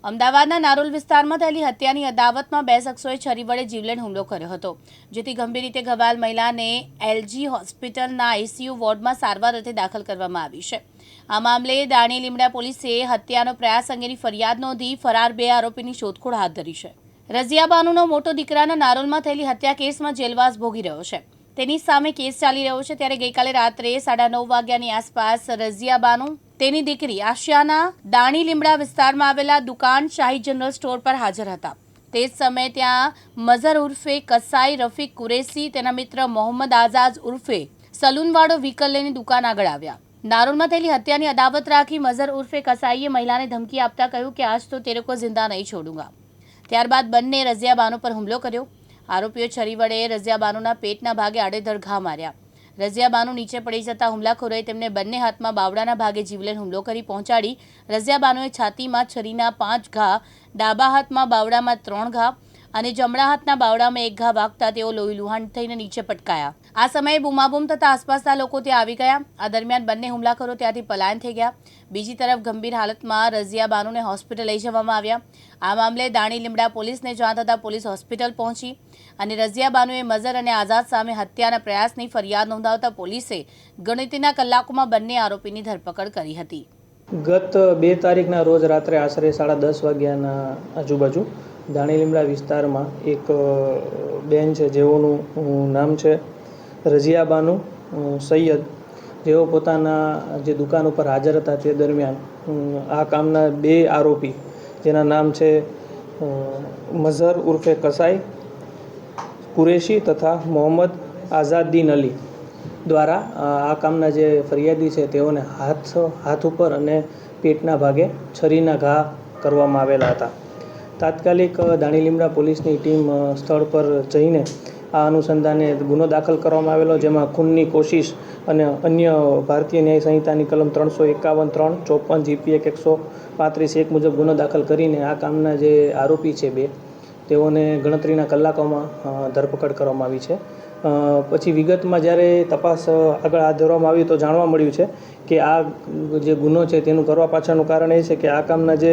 અમદાવાદના નારોલ વિસ્તારમાં થયેલી હત્યાની અદાવતમાં બે શખ્સોએ છરી વડે જીવલેણ હુમલો કર્યો હતો, જેથી ગંભીર રીતે ઘવાયેલ મહિલાને એલજી હોસ્પિટલના આઈસીયુ વોર્ડમાં સારવાર અર્થે દાખલ કરવામાં આવી છે. આ મામલે દાણી લીમડા પોલીસે હત્યાનો પ્રયાસ અંગેની ફરિયાદ નોંધી ફરાર બે આરોપીની શોધખોળ હાથ ધરી છે. રઝિયા બાનુનો મોટો દીકરાના નારોલમાં થયેલી હત્યા કેસમાં જેલવાસ ભોગી રહ્યો છે. તેની સામે કેસ ચાલી રહ્યો છે, ત્યારે ગઈકાલે રાત્રે 9:30 વાગ્યાની આસપાસ રઝિયા બાનુ તેની દીકરી આશિયાના દાણી લીમડા વિસ્તારમાં આવેલા દુકાન શાહી જનરલ સ્ટોર પર હાજર હતા. તે જ સમયે ત્યાં મઝર ઉર્ફે કસાઈ રફીક કુરેશી તેના મિત્ર મોહમ્મદ આઝાદ ઉર્ફે સલૂનવાળો વ્હીકલ લઈને દુકાન આગળ આવ્યા. નારોલમાં થયેલી હત્યાની અદાવત રાખી મઝર ઉર્ફે કસાઈએ મહિલાને ધમકી આપતા કહ્યું કે આજ તો તેરે કો જિંદા નહીં છોડુંગા. ત્યારબાદ બંને રઝિયા બાનુ પર હુમલો કર્યો. આરોપીઓ છરી વડે રઝિયા બાનુના પેટના ભાગે આડેધડ ઘા માર્યા. રઝિયા બાનુ નીચે પડી જતા હુમલાખોરોએ તેમને બંને હાથમાં બાવડાના ભાગે જીવલેણ હુમલો કરી પહોંચાડી. રઝિયા બાનુએ છાતીમાં છરીના 5 ઘા, ડાબા હાથમાં બાવડામાં 3 ઘા અને જમણા હાથના બાવડામાં 1 ઘા વાગતા તેઓ લોહી લુહાણ થઈને નીચે પટકાયા. આ સમયે બૂમાબૂમ થતા આસપાસના લોકો ત્યાં આવી ગયા. આ દરમિયાન બંને હુમલાખોરો ત્યાંથી પલાયન થઈ ગયા. બીજી તરફ ગંભીર હાલતમાં રઝિયા બાનુને હોસ્પિટલ લઈ જવામાં આવ્યા. આ મામલે દાણી લીમડા પોલીસને જાણ થતાં પોલીસ હોસ્પિટલ પહોંચી અને રઝિયા બાનુએ મઝર અને આઝાદ સામે હત્યાના પ્રયાસની ફરિયાદ નોંધાવતા પોલીસે ગણતરીના કલાકોમાં બંને આરોપીની ધરપકડ કરી હતી. ગત 2 તારીખના રોજ રાત્રે આશરે 10:30 વાગ્યાના આજુબાજુ દાણી લીમડા વિસ્તારમાં એક બેન છે, જેઓનું નામ છે રઝિયા બાનુ સૈયદ, જેઓ પોતાના જે દુકાન ઉપર હાજર હતા તે દરમિયાન આ કામના 2 આરોપી, જેના નામ છે મઝર ઉર્ફે કસાઈ કુરેશી તથા મોહમ્મદ આઝાદીન અલી દ્વારા આ કામના જે ફરિયાદી છે તેઓને હાથ ઉપર અને પેટના ભાગે છરીના ઘા કરવામાં આવેલા હતા. તાત્કાલિક દાણી લીમડા પોલીસની ટીમ સ્થળ પર જઈને આ અનુસંધાને ગુનો દાખલ કરવામાં આવેલો, જેમાં ખૂનની કોશિશ અને અન્ય ભારતીય ન્યાય સંહિતાની કલમ 351(3), 54 GP Act 135(1) મુજબ ગુનો દાખલ કરીને આ કામના જે આરોપી છે 2, તેઓને ગણતરીના કલાકોમાં ધરપકડ કરવામાં આવી છે. પછી વિગતમાં જ્યારે તપાસ આગળ હાથ ધરવામાં આવી તો જાણવા મળ્યું છે કે આ જે ગુનો છે તેનું કરવા પાછળનું કારણ એ છે કે આ કામના જે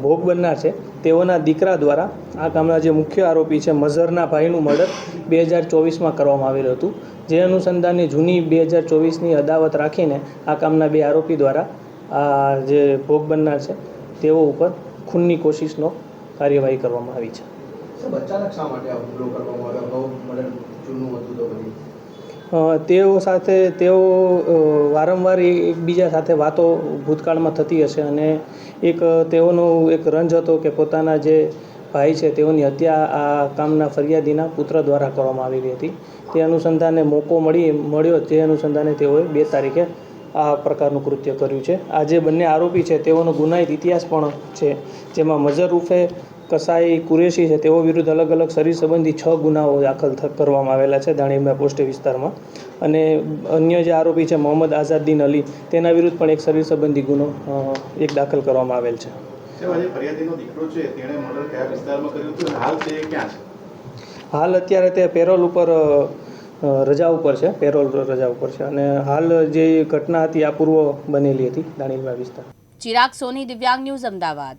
ભોગ બનનાર છે તેઓના દીકરા દ્વારા આ કામના જે મુખ્ય આરોપી છે મઝરના ભાઈનું મર્ડર 2024માં કરવામાં આવેલું હતું. જે અનુસંધાને જૂની 2024ની અદાવત રાખીને આ કામના 2 આરોપી દ્વારા આ જે ભોગ બનનાર છે તેઓ ઉપર ખૂનની કોશિશનો કાર્યવાહી કરવામાં આવી છે. તેઓ વારંવાર એકબીજા સાથે વાતો ભૂતકાળમાં થતી હશે અને તેઓનો એક રંજ હતો કે પોતાના જે ભાઈ છે તેઓની હત્યા આ કામના ફરિયાદીના પુત્ર દ્વારા કરવામાં આવેલી હતી. તે અનુસંધાને મોકો મળ્યો તે અનુસંધાને તેઓએ 2 તારીખે આ પ્રકારનું કૃત્ય કર્યું છે. આ જે બંને આરોપી છે તેઓનો ગુનાહિત ઇતિહાસ પણ છે, જેમાં મઝર ઉર્ફે કસાઈ કુરેશી છે તેઓ વિરુદ્ધ અલગ અલગ શરીર સંબંધી 6 ગુનાઓ દાખલ કરવામાં આવેલા છે દાણી લીમડા પોસ્ટ વિસ્તારમાં, અને અન્ય જે આરોપી છે મોહમ્મદ આઝાદીન અલી, તેના વિરુદ્ધ પણ એક શરીર સંબંધી ગુનો દાખલ કરવામાં આવેલ છે. હાલ અત્યારે તે પેરોલ ઉપર રજા ઉપર છે અને હાલ જે ઘટના હતી આ પૂર્વ બનેલી હતી દાણી લીમડા વિસ્તાર. ચિરાગ સોની, દિવ્યાંગ ન્યૂઝ, અમદાવાદ.